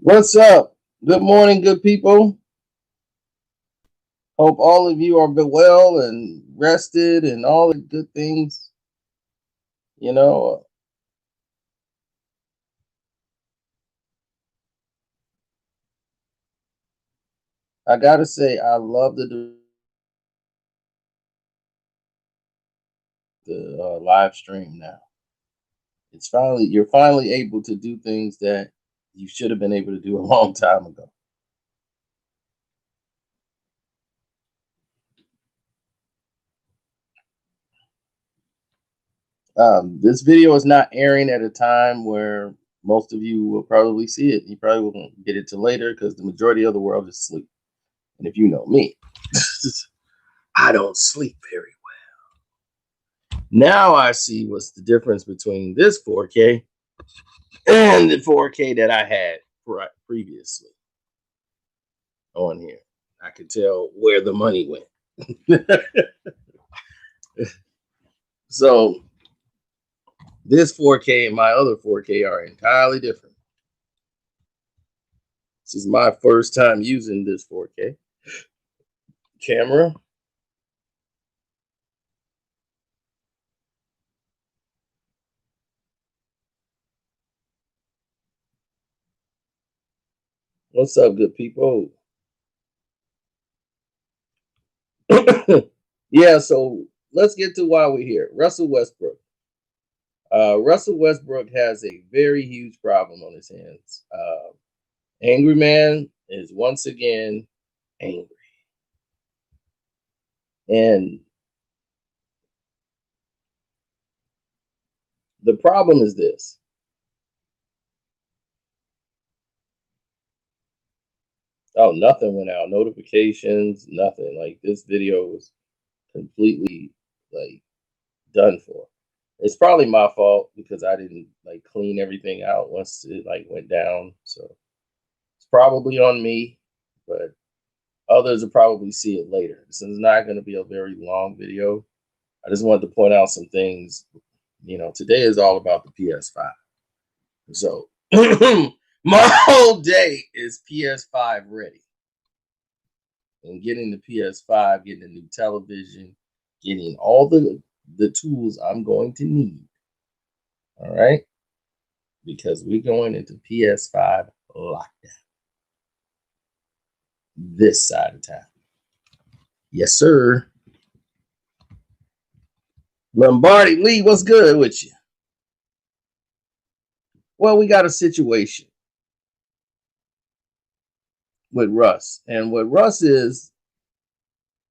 What's up? Good morning, good people. Hope all of you are well and rested and all the good things. You know, I gotta say, I love the live stream now. You're finally able to do things that you should have been able to do a long time ago. This video is not airing at a time where most of you will probably see it. You probably won't get it till later because the majority of the world is asleep. And if you know me, I don't sleep very well. Now I see what's the difference between this 4K and the 4K that I had previously on here. I could tell where the money went. So this 4K and my other 4K are entirely different. This is my first time using this 4K camera. What's up, good people? Yeah, so let's get to why we're here. Russell Westbrook. Russell Westbrook has a very huge problem on his hands. Angry Man is once again angry. And the problem is this. Oh, nothing went out. Notifications, nothing. Like this video was completely like done for. It's probably my fault because I didn't like clean everything out once it like went down. So it's probably on me, but others will probably see it later. This is not going to be a very long video. I just wanted to point out some things. Today is all about the PS5. So my whole day is PS5 ready. And getting the PS5, getting a new television, getting all the tools I'm going to need. All right. Because we're going into PS5 lockdown. This side of town. Yes, sir. Lombardi Lee, what's good with you? Well, we got a situation with Russ. And what Russ is,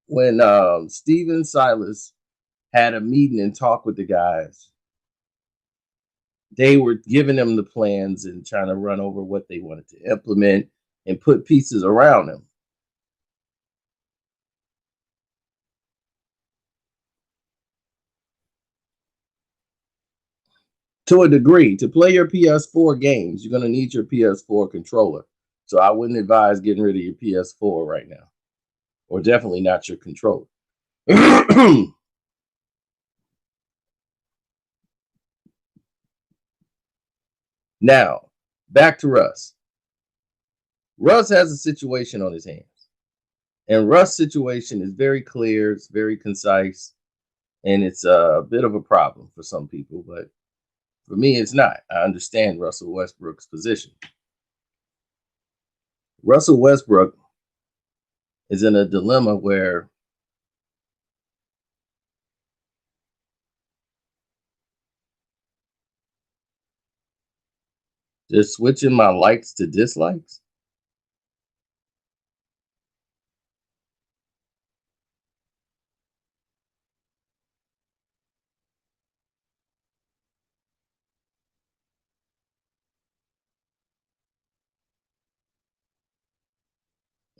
when Steven Silas had a meeting and talk with the guys, they were giving them the plans and trying to run over what they wanted to implement and put pieces around them. To a degree, to play your PS4 games, you're going to need your PS4 controller. So I wouldn't advise getting rid of your PS4 right now, or definitely not your controller. Now, back to Russ. Russ has a situation on his hands. And Russ' situation is very clear, it's very concise, and it's a bit of a problem for some people, but for me, it's not. I understand Russell Westbrook's position. Russell Westbrook is in a dilemma where they're switching my likes to dislikes.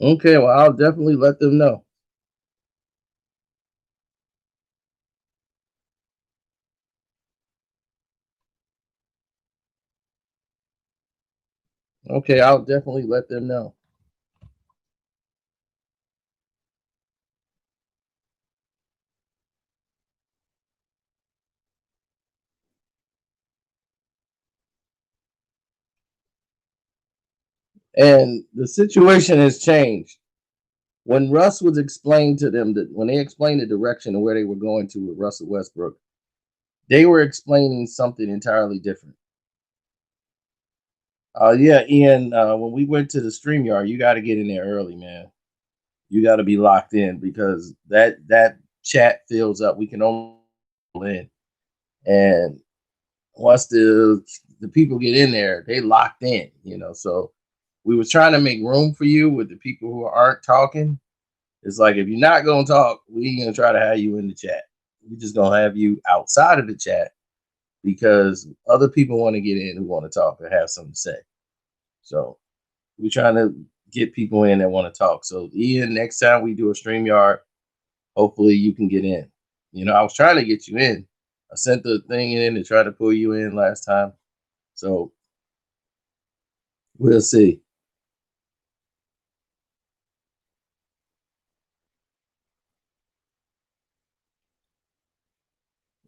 Okay, well, I'll definitely let them know. Okay, I'll definitely let them know. And the situation has changed. When Russ was explained to them that when they explained the direction of where they were going to with Russell Westbrook, they were explaining something entirely different. Yeah, Ian, when we went to the StreamYard, you got to get in there early, man. You got to be locked in because that chat fills up. We can only in, and once the people get in there, they locked in. So we was trying to make room for you with the people who aren't talking. It's like if you're not gonna talk, we ain't gonna try to have you in the chat. We just gonna have you outside of the chat because other people want to get in who want to talk or have something to say. So we're trying to get people in that want to talk. So Ian, next time we do a StreamYard, hopefully you can get in. I was trying to get you in. I sent the thing in to try to pull you in last time. So we'll see.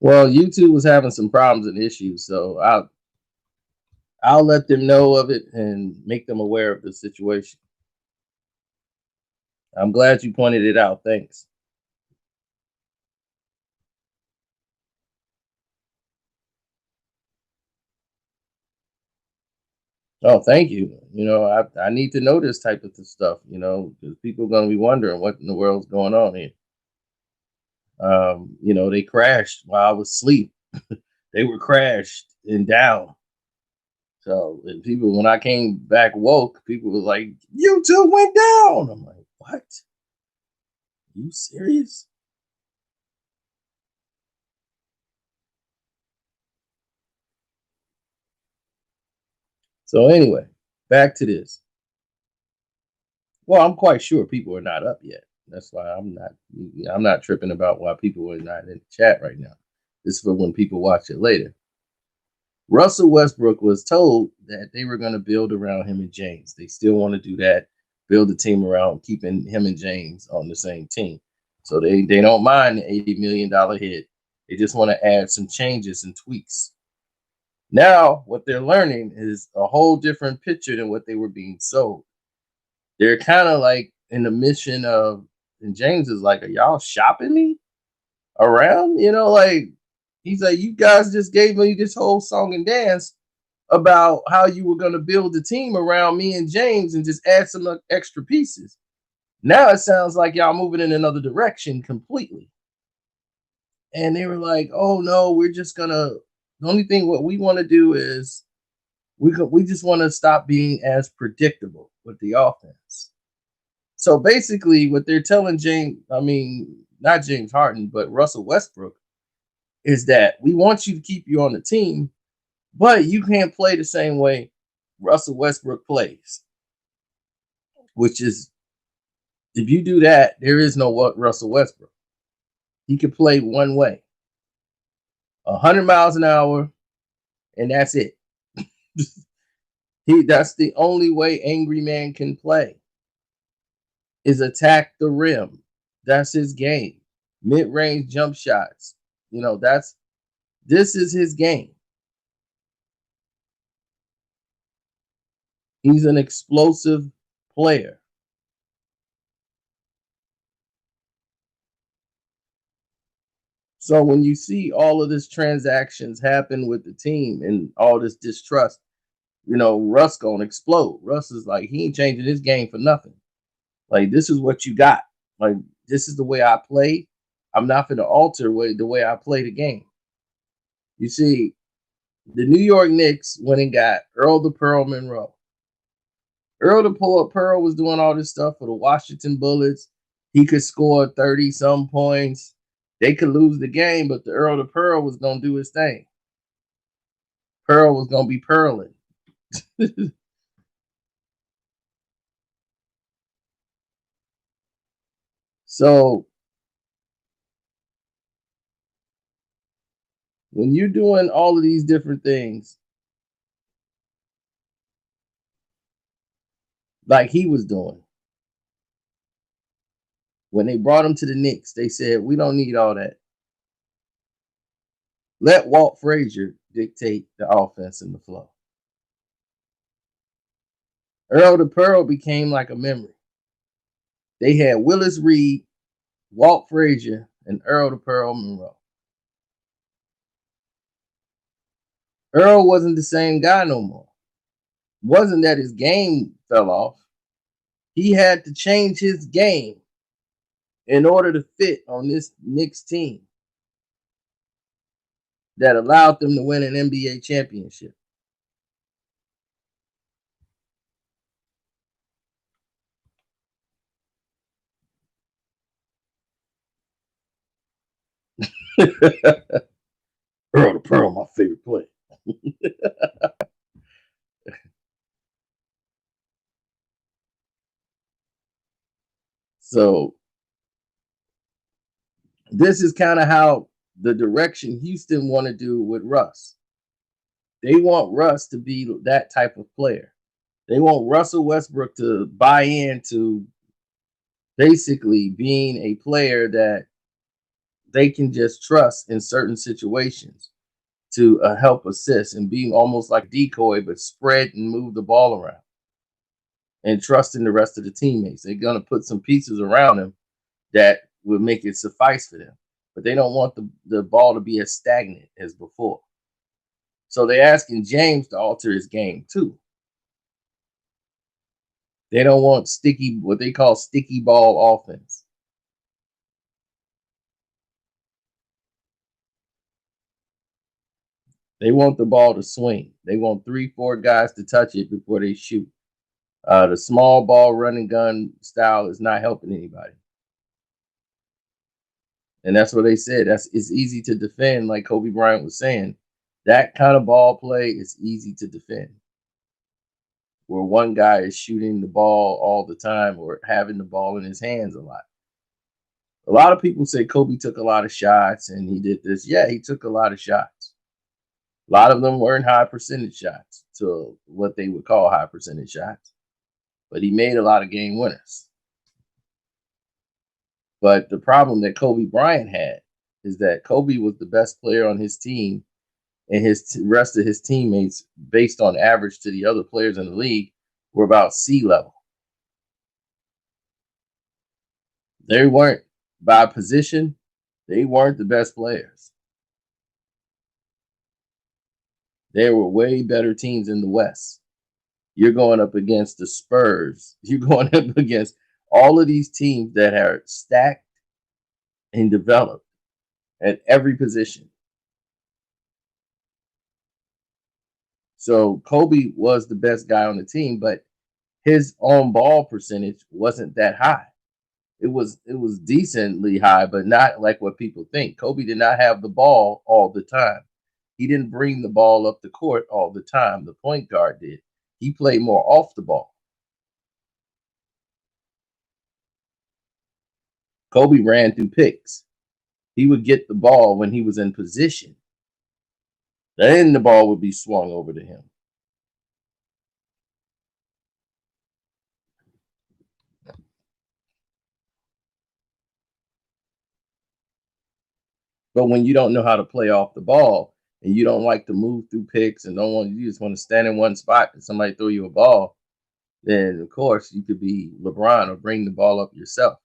Well, YouTube was having some problems and issues, so I'll let them know of it and make them aware of the situation. I'm glad you pointed it out. Thanks. Oh, thank you. I need to know this type of stuff, because people are going to be wondering what in the world's going on here. They crashed while I was asleep. They were crashed and down. So and people, when I came back woke, people were like, "YouTube went down." I'm like, "What? You serious?" So anyway, back to this. Well, I'm quite sure people are not up yet. That's why I'm not tripping about why people are not in the chat right now. This is for when people watch it later. Russell Westbrook was told that they were going to build around him and James. They still want to do that, build a team around keeping him and James on the same team. So they don't mind the $80 million hit. They just want to add some changes and tweaks. Now, what they're learning is a whole different picture than what they were being sold. They're kind of like in the mission of, and James is like, "Are y'all shopping me around?" Like he's like, "You guys just gave me this whole song and dance about how you were going to build a team around me and James and just add some extra pieces. Now it sounds like y'all moving in another direction completely." And they were like, "Oh no, we're just gonna. The only thing what we want to do is we just want to stop being as predictable with the offense." So basically, what they're telling James, I mean, not James Harden, but Russell Westbrook, is that we want you to keep you on the team, but you can't play the same way Russell Westbrook plays, which is if you do that, there is no what Russell Westbrook. He can play one way, 100 miles an hour, and that's it. That's the only way Angry Man can play is attack the rim. That's his game. Mid-range jump shots. This is his game. He's an explosive player. So when you see all of this transactions happen with the team and all this distrust, Russ gonna explode. Russ is like, he ain't changing his game for nothing. Like, this is what you got. Like, this is the way I play. I'm not gonna alter the way I play the game. You see, the New York Knicks went and got Earl the Pearl Monroe. Earl the Pearl was doing all this stuff for the Washington Bullets. He could score 30 some points. They could lose the game, but the Earl the Pearl was gonna do his thing. Pearl was gonna be pearling. So when you're doing all of these different things, like he was doing, when they brought him to the Knicks, they said, "We don't need all that. Let Walt Frazier dictate the offense and the flow." Earl the Pearl became like a memory. They had Willis Reed, Walt Frazier, and Earl the Pearl Monroe. Earl wasn't the same guy no more. Wasn't that his game fell off. He had to change his game in order to fit on this Knicks team that allowed them to win an NBA championship. Earl the Pearl, my favorite player. So this is kind of how the direction Houston want to do with Russ. They want Russ to be that type of player. They want Russell Westbrook to buy into basically being a player that they can just trust in certain situations to help assist and be almost like decoy, but spread and move the ball around and trusting the rest of the teammates. They're going to put some pieces around him that will make it suffice for them. But they don't want the ball to be as stagnant as before. So they're asking James to alter his game too. They don't want what they call sticky ball offense. They want the ball to swing. They want 3-4 guys to touch it before they shoot. The small ball running gun style is not helping anybody. And that's what they said. It's easy to defend, like Kobe Bryant was saying. That kind of ball play is easy to defend. Where one guy is shooting the ball all the time or having the ball in his hands a lot. A lot of people say Kobe took a lot of shots and he did this. Yeah, he took a lot of shots. A lot of them weren't high percentage shots to what they would call high percentage shots. But he made a lot of game winners. But the problem that Kobe Bryant had is that Kobe was the best player on his team, and his rest of his teammates, based on average to the other players in the league, were about sea level. They weren't by position, they weren't the best players. There were way better teams in the West. You're going up against the Spurs. You're going up against all of these teams that are stacked and developed at every position. So Kobe was the best guy on the team, but his on ball percentage wasn't that high. It was decently high, but not like what people think. Kobe did not have the ball all the time. He didn't bring the ball up the court all the time. The point guard did. He played more off the ball. Kobe ran through picks. He would get the ball when he was in position. Then the ball would be swung over to him. But when you don't know how to play off the ball and you don't like to move through picks and you just want to stand in one spot and somebody throw you a ball, then of course you could be LeBron or bring the ball up yourself.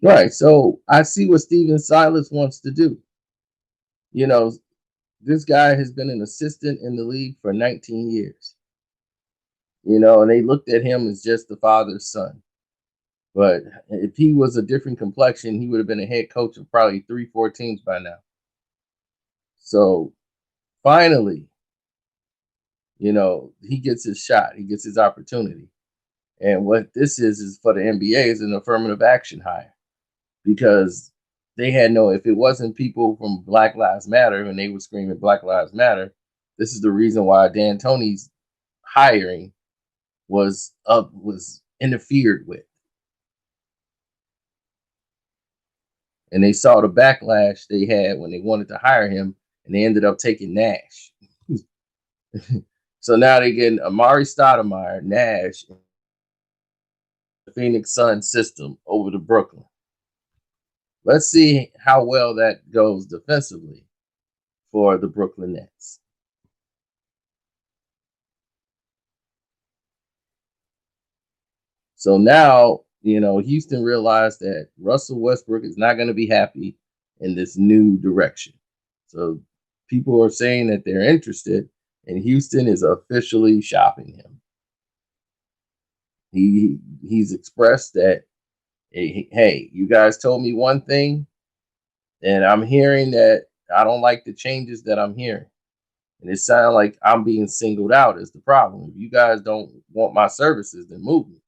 Right. So I see what Steven Silas wants to do. You know, this guy has been an assistant in the league for 19 years. And they looked at him as just the father's son. But if he was a different complexion, he would have been a head coach of probably 3-4 teams by now. So finally, he gets his shot, he gets his opportunity. And what this is for the NBA is an affirmative action hire because They had no, if it wasn't people from Black Lives Matter and they were screaming Black Lives Matter, this is the reason why Dan Tony's hiring was interfered with. And they saw the backlash they had when they wanted to hire him, and they ended up taking Nash. So now they getting Amari Stoudemire, Nash, the Phoenix Suns system over to Brooklyn. Let's see how well that goes defensively for the Brooklyn Nets. So now, Houston realized that Russell Westbrook is not going to be happy in this new direction. So people are saying that they're interested, and Houston is officially shopping him. He's expressed that, hey, you guys told me one thing, and I'm hearing that I don't like the changes that I'm hearing. And it sounds like I'm being singled out as the problem. If you guys don't want my services, then move me.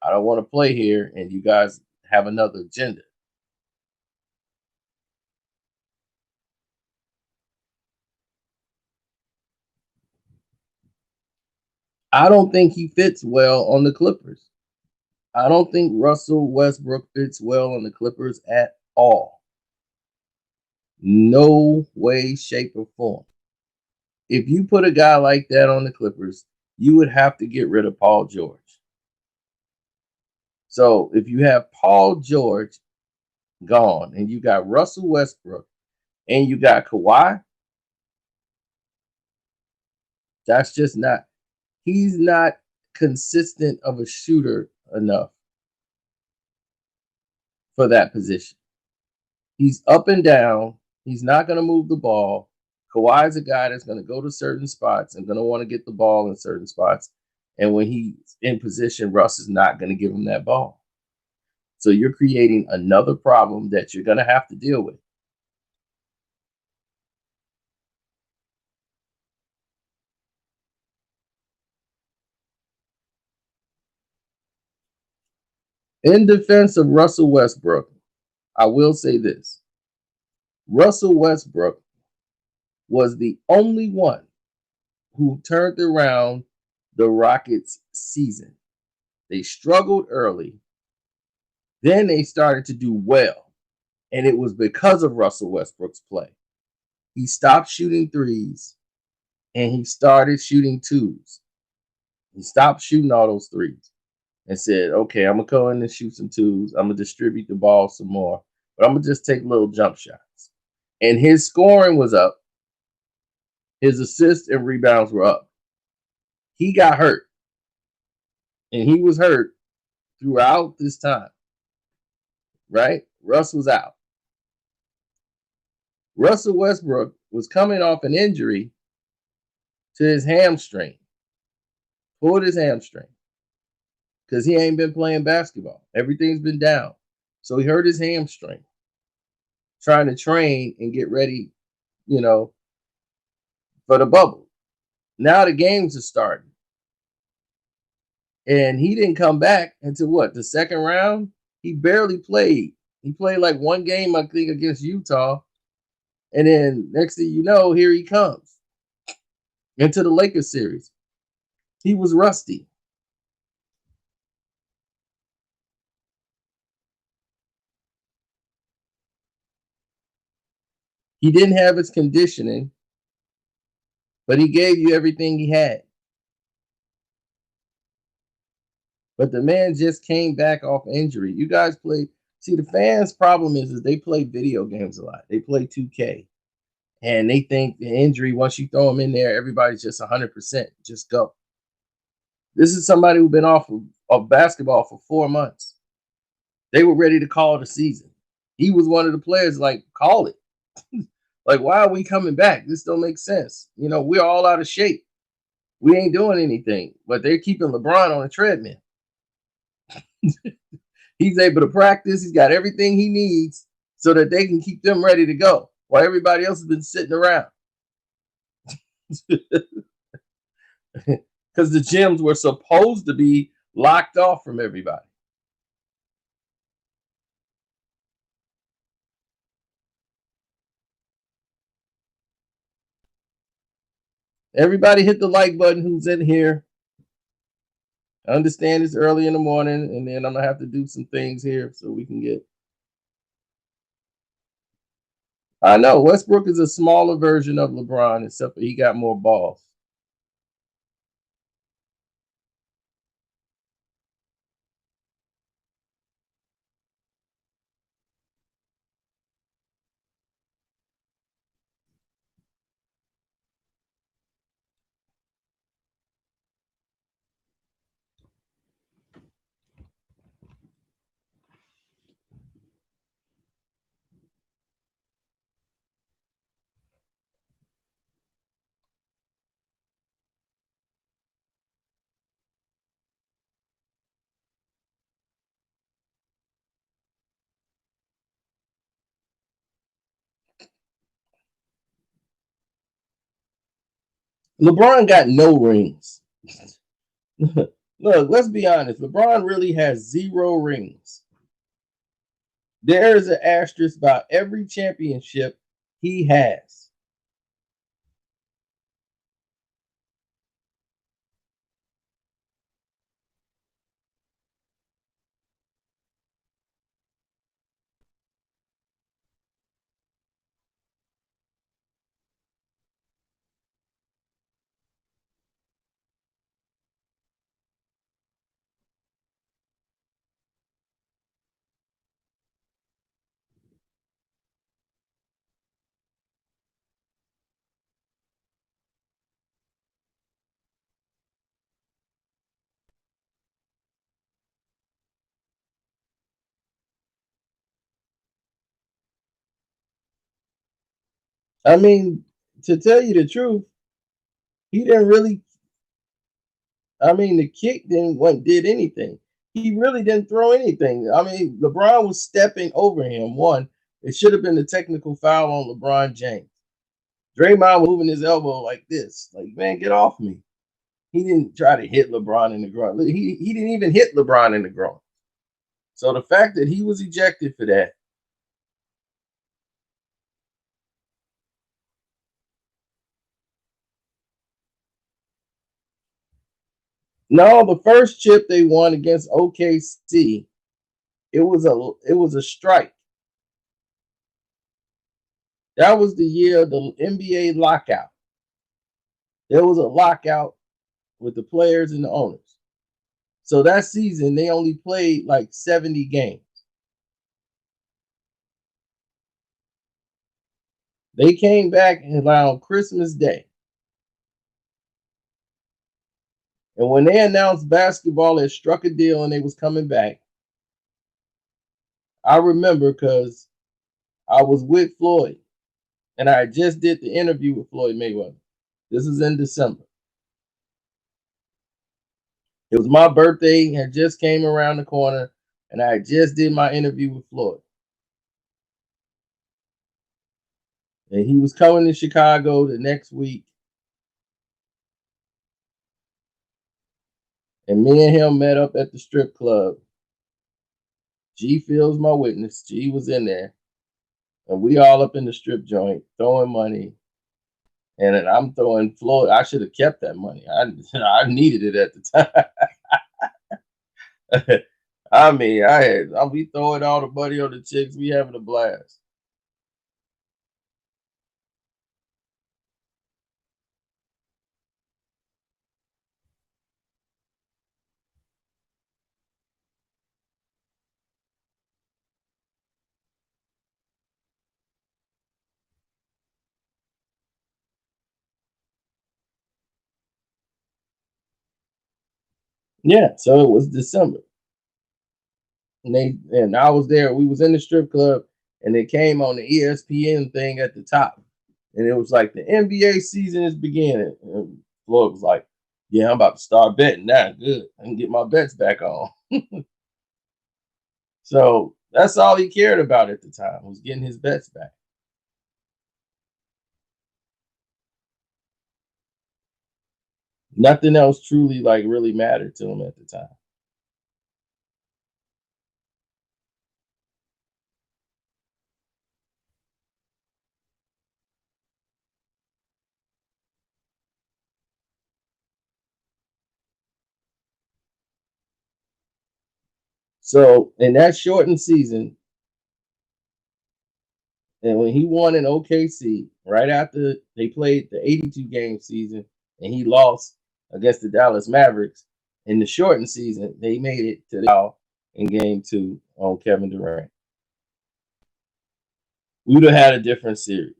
I don't want to play here, and you guys have another agenda. I don't think he fits well on the Clippers. I don't think Russell Westbrook fits well on the Clippers at all. No way, shape, or form. If you put a guy like that on the Clippers, you would have to get rid of Paul George. So if you have Paul George gone and you got Russell Westbrook and you got Kawhi, that's just not, he's not consistent of a shooter enough for that position. He's up and down. He's not going to move the ball. Kawhi is a guy that's going to go to certain spots and going to want to get the ball in certain spots. And when he's in position, Russ is not going to give him that ball. So you're creating another problem that you're going to have to deal with. In defense of Russell Westbrook, I will say this. Russell Westbrook was the only one who turned around the Rockets' season. They struggled early. Then they started to do well. And it was because of Russell Westbrook's play. He stopped shooting threes and he started shooting twos. He stopped shooting all those threes and said, okay, I'm going to go in and shoot some twos. I'm going to distribute the ball some more, but I'm going to just take little jump shots. And his scoring was up. His assists and rebounds were up. He got hurt. And he was hurt throughout this time. Right? Russ was out. Russell Westbrook was coming off an injury to his hamstring. Pulled his hamstring. Because he ain't been playing basketball. Everything's been down. So he hurt his hamstring. Trying to train and get ready, for the bubble. Now the games are starting. And he didn't come back until what? The second round? He barely played. He played like one game, I think, against Utah. And then next thing you know, here he comes into the Lakers series. He was rusty. He didn't have his conditioning, but he gave you everything he had. But the man just came back off injury. You guys play. See, the fans' problem is they play video games a lot. They play 2K. And they think the injury, once you throw them in there, everybody's just 100%. Just go. This is somebody who's been off of basketball for 4 months. They were ready to call the season. He was one of the players like, call it. Like, why are we coming back? This don't make sense. We're all out of shape. We ain't doing anything. But they're keeping LeBron on a treadmill. He's able to practice. He's got everything he needs so that they can keep them ready to go while everybody else has been sitting around. Because the gyms were supposed to be locked off from everybody. Everybody hit the like button who's in here. I understand it's early in the morning, and then I'm gonna have to do some things here so we can get. I know Westbrook is a smaller version of LeBron, except for he got more balls. LeBron got no rings. Look, let's be honest. LeBron really has 0 rings. There is an asterisk about every championship he has. I mean, to tell you the truth, he didn't really. I mean, the kick did anything. He really didn't throw anything. I mean, LeBron was stepping over him. One, it should have been a technical foul on LeBron James. Draymond was moving his elbow like this, like, man, get off me. He didn't try to hit LeBron in the groin. He didn't even hit LeBron in the groin. So the fact that he was ejected for that. No, the first chip they won against OKC, it was a strike. That was the year of the NBA lockout. There was a lockout with the players and the owners. So that season they only played like 70 games. They came back around Christmas Day. And when they announced basketball had struck a deal and they was coming back, I remember because I was with Floyd and I just did the interview with Floyd Mayweather. This is in December. It was my birthday, had just came around the corner, and I just did my interview with Floyd. And he was coming to Chicago the next week. And me and him met up at the strip club. G Phil's my witness. G was in there. And we all up in the strip joint throwing money. And then I'm throwing Floyd. I should have kept that money. I needed it at the time. I mean, I'll be throwing all the money on the chicks. We having a blast. Yeah, so it was December. And I was there. We was in the strip club, and it came on the ESPN thing at the top, and it was like the NBA season is beginning. And Floyd was like, "Yeah, I'm about to start betting now. Good, I can get my bets back on." So that's all he cared about at the time was getting his bets back. Nothing else truly like really mattered to him at the time. So in that shortened season, and when he won in OKC, right after they played the 82 game season, and he lost against the Dallas Mavericks in the shortened season, they made it to the in game two on Kevin Durant. We would have had a different series.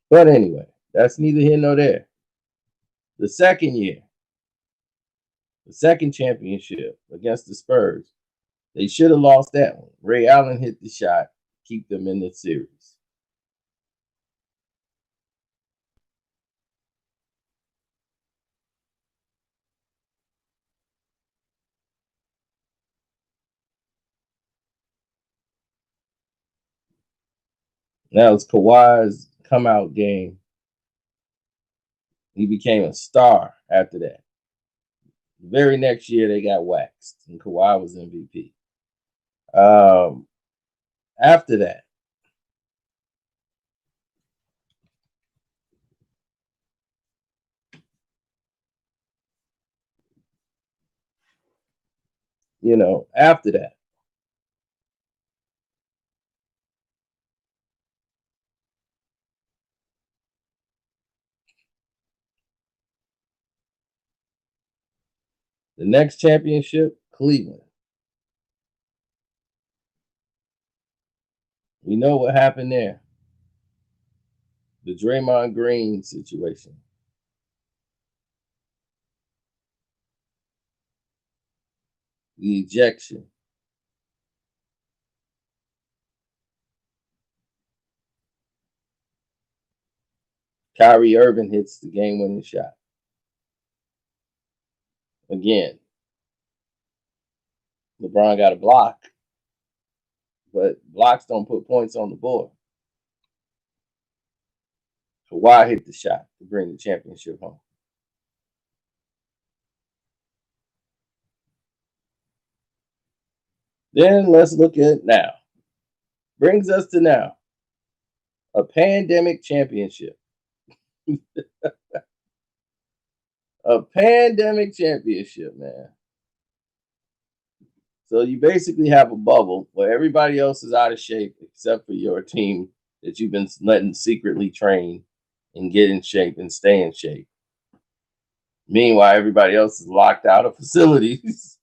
But anyway, that's neither here nor there. The second year, the second championship against the Spurs, they should have lost that one. Ray Allen hit the shot, keep them in the series. That was Kawhi's come out game. He became a star after that. The very next year, they got waxed, and Kawhi was MVP. Um, After that, after that, the next championship, Cleveland. We know what happened there. The Draymond Green situation. The ejection. Kyrie Irving hits the game-winning shot. Again, LeBron got a block, but blocks don't put points on the board. Kawhi hit the shot to bring the championship home. Then let's look at now. Brings us to now. A pandemic championship. A pandemic championship, man. So you basically have a bubble where everybody else is out of shape except for your team that you've been letting secretly train and get in shape and stay in shape. Meanwhile, everybody else is locked out of facilities.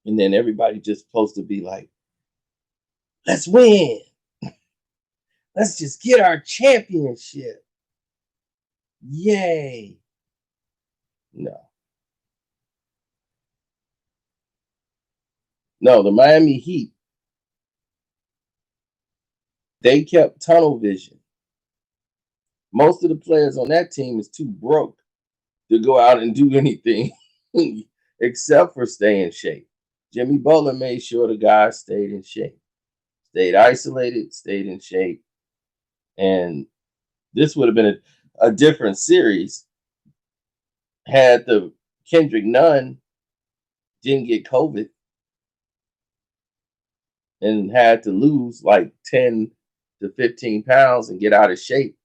And then everybody just supposed to be like, let's win. Let's just get our championship. Yay. No. No, the Miami Heat, they kept tunnel vision. Most of the players on that team is too broke to go out and do anything except for stay in shape. Jimmy Butler made sure the guys stayed in shape, stayed isolated, stayed in shape. And this would have been a different series had the Kendrick Nunn didn't get COVID and had to lose like 10 to 15 pounds and get out of shape.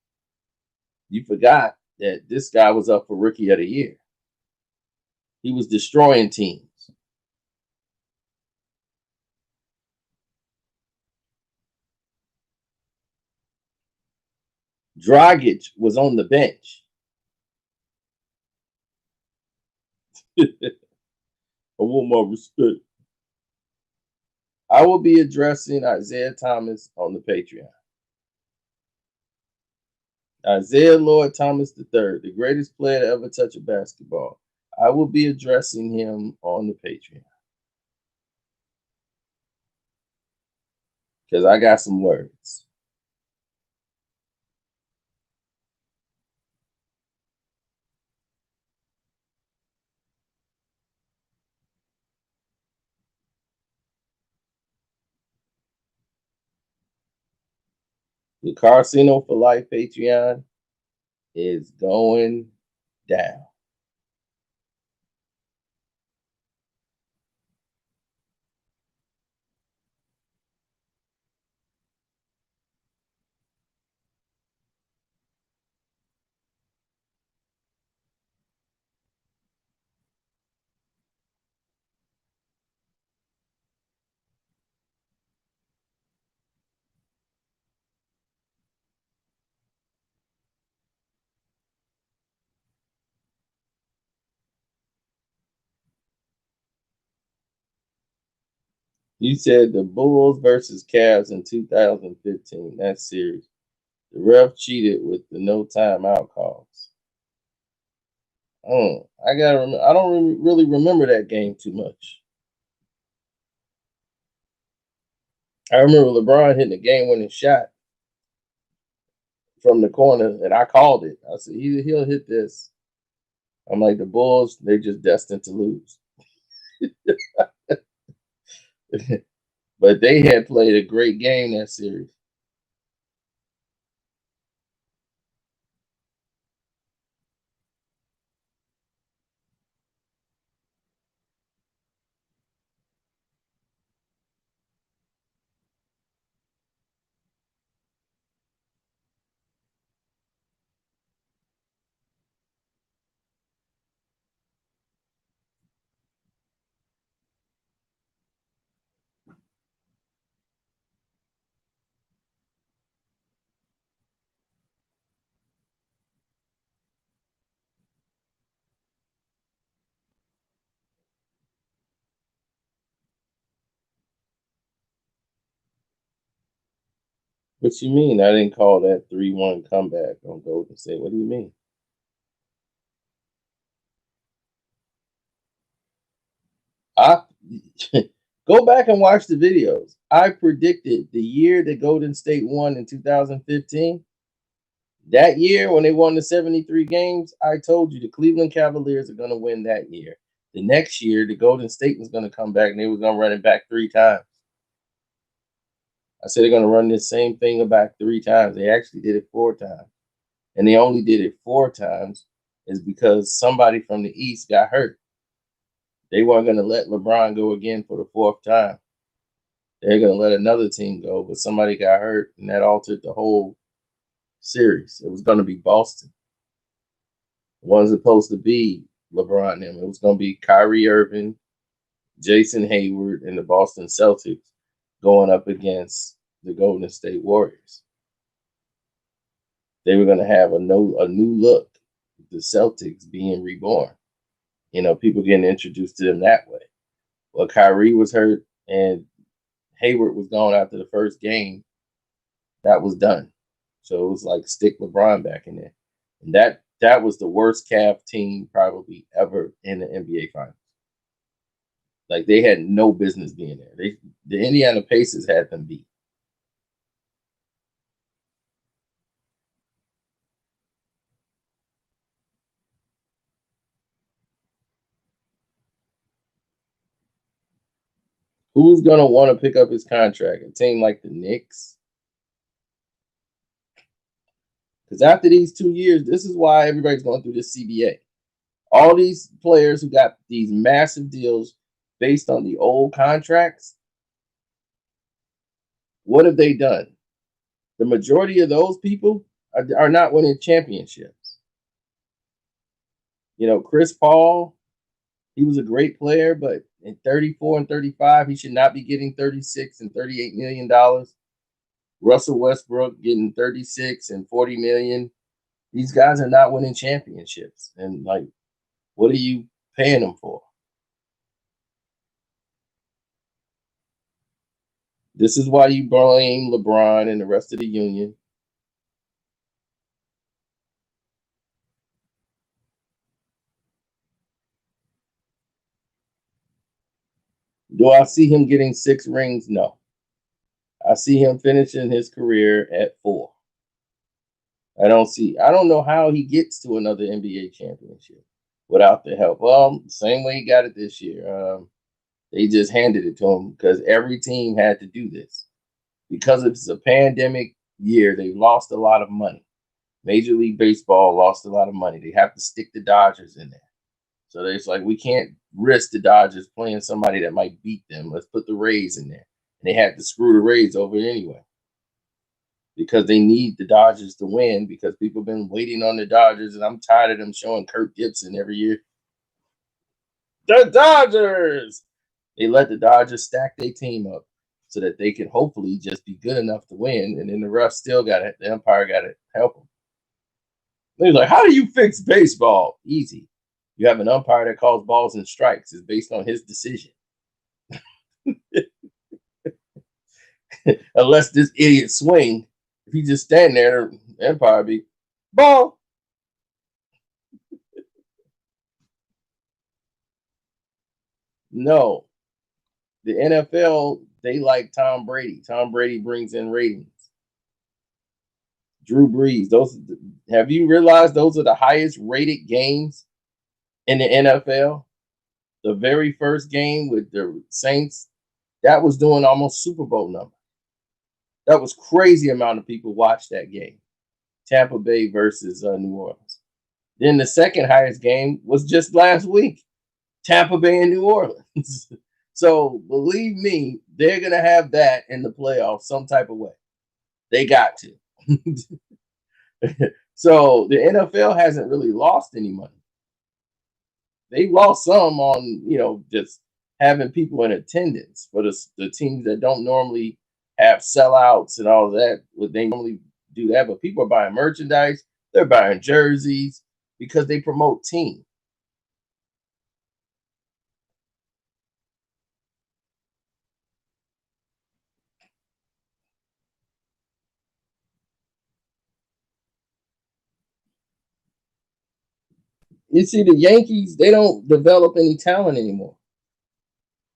You forgot that this guy was up for Rookie of the Year. He was destroying teams. Dragic was on the bench. I want my respect. I will be addressing Isaiah Thomas on the Patreon. Isaiah Lord Thomas III, the greatest player to ever touch a basketball. I will be addressing him on the Patreon because I got some words. The Casino for Life Patreon is going down. You said the Bulls versus Cavs in 2015. That series. The ref cheated with the no timeout calls. I gotta. I don't really remember that game too much. I remember LeBron hitting a game-winning shot from the corner, and I called it. I said he'll hit this. I'm like, the Bulls, they're just destined to lose. But they had played a great game that series. What you mean? I didn't call that 3-1 comeback on Golden State. What do you mean? I go back and watch the videos. I predicted the year that Golden State won in 2015. That year when they won the 73 games, I told you the Cleveland Cavaliers are going to win that year. The next year, the Golden State was going to come back and they were going to run it back 3 times. I said they're going to run this same thing back 3 times. They actually did it 4 times. And they only did it 4 times is because somebody from the East got hurt. They weren't going to let LeBron go again for the 4th time. They're going to let another team go, but somebody got hurt, and that altered the whole series. It was going to be Boston. It wasn't supposed to be LeBron and them. It was going to be Kyrie Irving, Jason Hayward, and the Boston Celtics going up against the Golden State Warriors. They were going to have a new look, the Celtics being reborn. People getting introduced to them that way. Well, Kyrie was hurt and Hayward was gone after the first game. That was done. So it was like stick LeBron back in there. And that was the worst Cavs team probably ever in the NBA Finals. Like they had no business being there. The Indiana Pacers had them beat. Who's gonna want to pick up his contract? A team like the Knicks? Because after these 2 years, this is why everybody's going through this CBA. All these players who got these massive deals based on the old contracts, what have they done? The majority of those people are not winning championships. Chris Paul, he was a great player, but in 34 and 35, he should not be getting 36 and $38 million. Russell Westbrook getting 36 and 40 million. These guys are not winning championships. And what are you paying them for? This is why you blame LeBron and the rest of the union. Do I see him getting 6 rings? No. I see him finishing his career at 4. I don't know how he gets to another NBA championship without the help. Well, same way he got it this year. They just handed it to him because every team had to do this. Because it's a pandemic year, they lost a lot of money. Major League Baseball lost a lot of money. They have to stick the Dodgers in there. So it's like, we can't risk the Dodgers playing somebody that might beat them. Let's put the Rays in there. And they had to screw the Rays over anyway because they need the Dodgers to win because people have been waiting on the Dodgers, and I'm tired of them showing Kirk Gibson every year. The Dodgers! They let the Dodgers stack their team up so that they can hopefully just be good enough to win, and then the ref still got it. The umpire got to help them. They're like, how do you fix baseball? Easy. You have an umpire that calls balls and strikes. It's based on his decision. Unless this idiot swing, if he just stand there, that'd probably be ball. No, the NFL, they like Tom Brady. Tom Brady brings in ratings. Drew Brees, those, have you realized those are the highest rated games in the NFL? The very first game with the Saints, that was doing almost Super Bowl numbers. That was crazy amount of people watched that game. Tampa Bay versus New Orleans. Then the second highest game was just last week, Tampa Bay and New Orleans. So believe me, they're gonna have that in the playoffs some type of way. They got to. So the NFL hasn't really lost any money. They lost some on, just having people in attendance for the teams that don't normally have sellouts and all of that. What they normally do that, but people are buying merchandise, they're buying jerseys because they promote team. You see, the Yankees, they don't develop any talent anymore.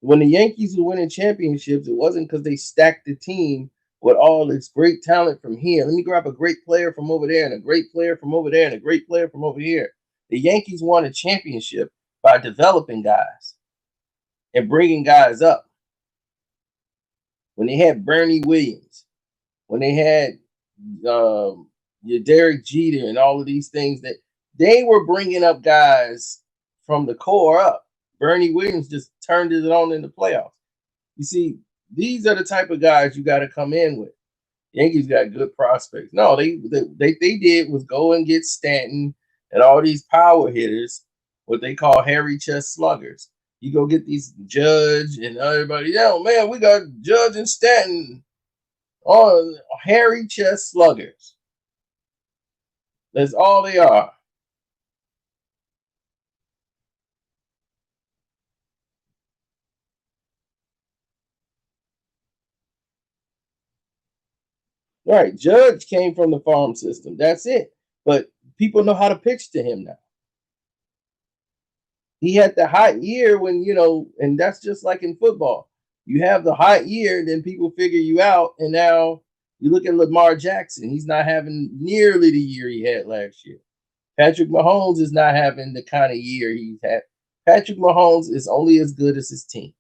When the Yankees were winning championships, it wasn't because they stacked the team with all this great talent from here. Let me grab a great player from over there and a great player from over there and a great player from over here. The Yankees won a championship by developing guys and bringing guys up. When they had Bernie Williams, when they had your Derek Jeter and all of these things, that they were bringing up guys from the core up. Bernie Williams just turned it on in the playoffs. You see, these are the type of guys you got to come in with. Yankees got good prospects. No, they did was go and get Stanton and all these power hitters, what they call hairy chest sluggers. You go get these Judge and everybody. Oh man, we got Judge and Stanton on hairy chest sluggers. That's all they are. Right. Judge came from the farm system. That's it. But people know how to pitch to him now. He had the hot year when, and that's just like in football. You have the hot year, then people figure you out. And now you look at Lamar Jackson. He's not having nearly the year he had last year. Patrick Mahomes is not having the kind of year he's had. Patrick Mahomes is only as good as his team.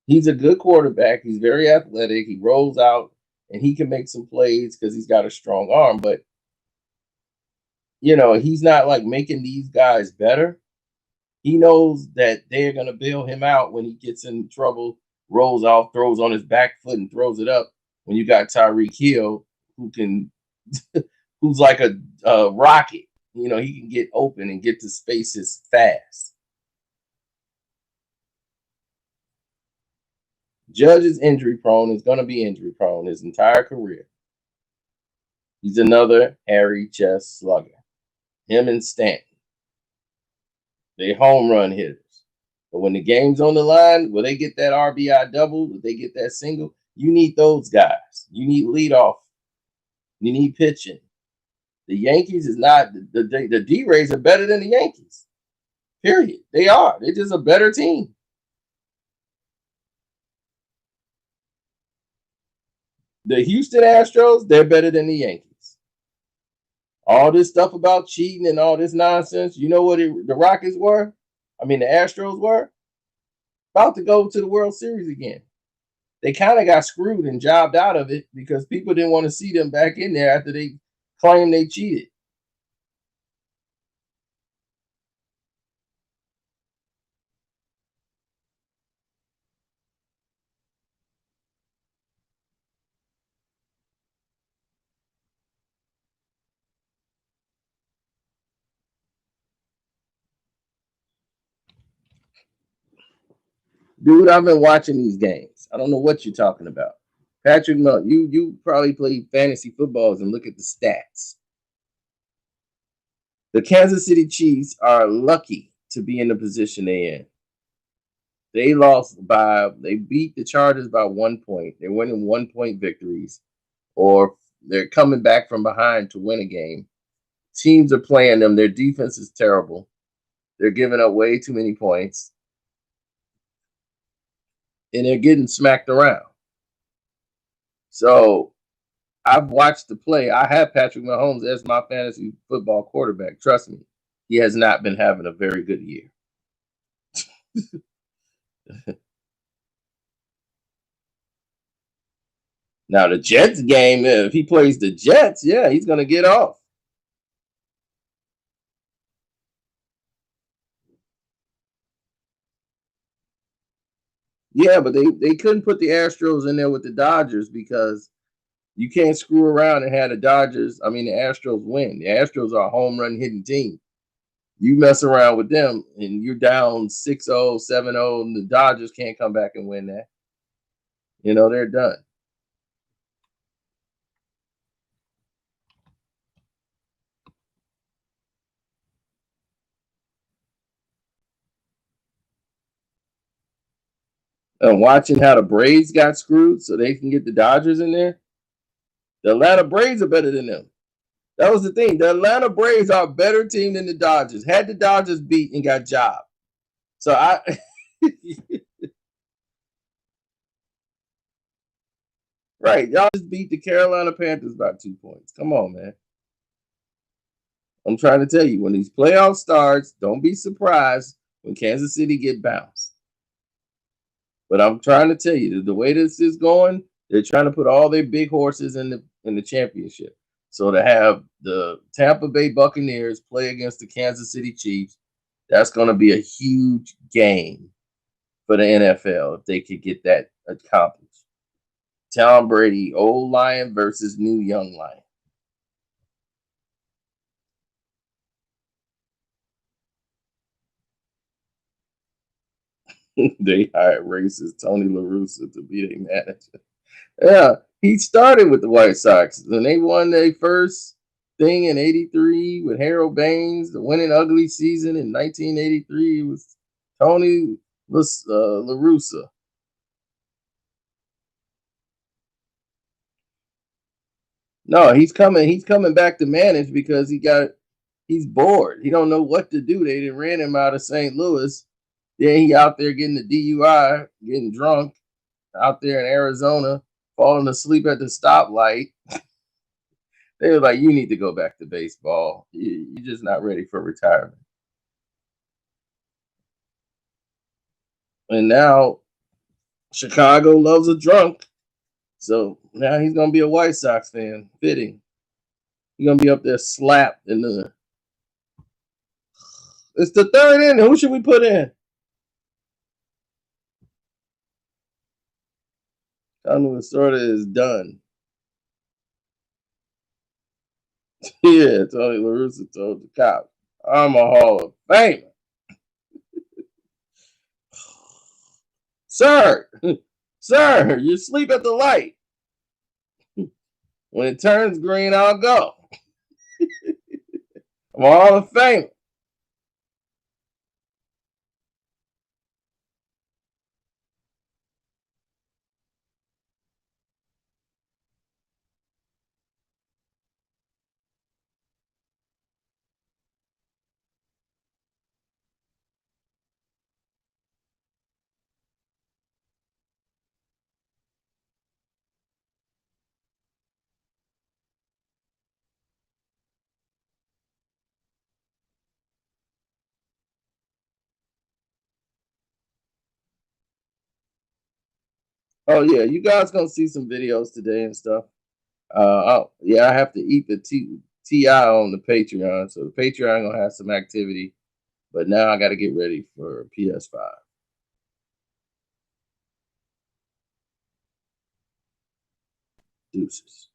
He's a good quarterback. He's very athletic. He rolls out and he can make some plays because he's got a strong arm. But, he's not like making these guys better. He knows that they're going to bail him out when he gets in trouble, rolls off, throws on his back foot and throws it up. When you got Tyreek Hill, who's like a rocket. He can get open and get to spaces fast. Judge is injury prone, is going to be injury prone his entire career. He's another hairy chest slugger. Him and Stanton. They home run hitters. But when the game's on the line, will they get that RBI double? Will they get that single? You need those guys. You need leadoff. You need pitching. The Yankees is not, the D-Rays are better than the Yankees. Period. They are. They're just a better team. The Houston Astros, they're better than the Yankees. All this stuff about cheating and all this nonsense, you know what the Rockets were? I mean, the Astros were about to go to the World Series again. They kind of got screwed and jobbed out of it because people didn't want to see them back in there after they claimed they cheated. Dude, I've been watching these games. I don't know what you're talking about. Patrick, no, you probably play fantasy footballs and look at the stats. The Kansas City Chiefs are lucky to be in the position they're in. They beat the Chargers by 1 point. They're winning 1 point victories, or they're coming back from behind to win a game. Teams are playing them. Their defense is terrible. They're giving up way too many points, and they're getting smacked around. So I've watched the play. I have Patrick Mahomes as my fantasy football quarterback. Trust me, he has not been having a very good year. Now the Jets game, if he plays the Jets, yeah, he's gonna get off. Yeah, but they couldn't put the Astros in there with the Dodgers because you can't screw around and have the the Astros win. The Astros are a home run hitting team. You mess around with them and you're down 6-0, 7-0, and the Dodgers can't come back and win that. They're done. And watching how the Braves got screwed so they can get the Dodgers in there. The Atlanta Braves are better than them. That was the thing. The Atlanta Braves are a better team than the Dodgers. Had the Dodgers beat and got job. So right, y'all just beat the Carolina Panthers by 2 points. Come on, man. I'm trying to tell you, when these playoffs starts, don't be surprised when Kansas City get bounced. But I'm trying to tell you, the way this is going, they're trying to put all their big horses in the championship. So to have the Tampa Bay Buccaneers play against the Kansas City Chiefs, that's going to be a huge game for the NFL if they could get that accomplished. Tom Brady, old lion versus new young lion. They hired racist Tony La Russa to be their manager. Yeah, he started with the White Sox, and they won their first thing in '83 with Harold Baines. The winning ugly season in 1983 was Tony La Russa. No, he's coming. He's coming back to manage because he's bored. He don't know what to do. They ran him out of St. Louis. Then he out there getting the DUI, getting drunk out there in Arizona, falling asleep at the stoplight. They were like, "You need to go back to baseball. You're just not ready for retirement." And now Chicago loves a drunk, so now he's gonna be a White Sox fan. Fitting. He's gonna be up there slapped in the. It's the third inning. Who should we put in? Conway sort of is done. Yeah, Tony La Russa told the cop, "I'm a Hall of Famer, sir. Sir, you sleep at the light. When it turns green, I'll go. I'm a Hall of Famer." Oh yeah, you guys gonna see some videos today and stuff. Yeah, I have to eat the TI on the Patreon, so the Patreon gonna have some activity. But now I got to get ready for PS5. Deuces.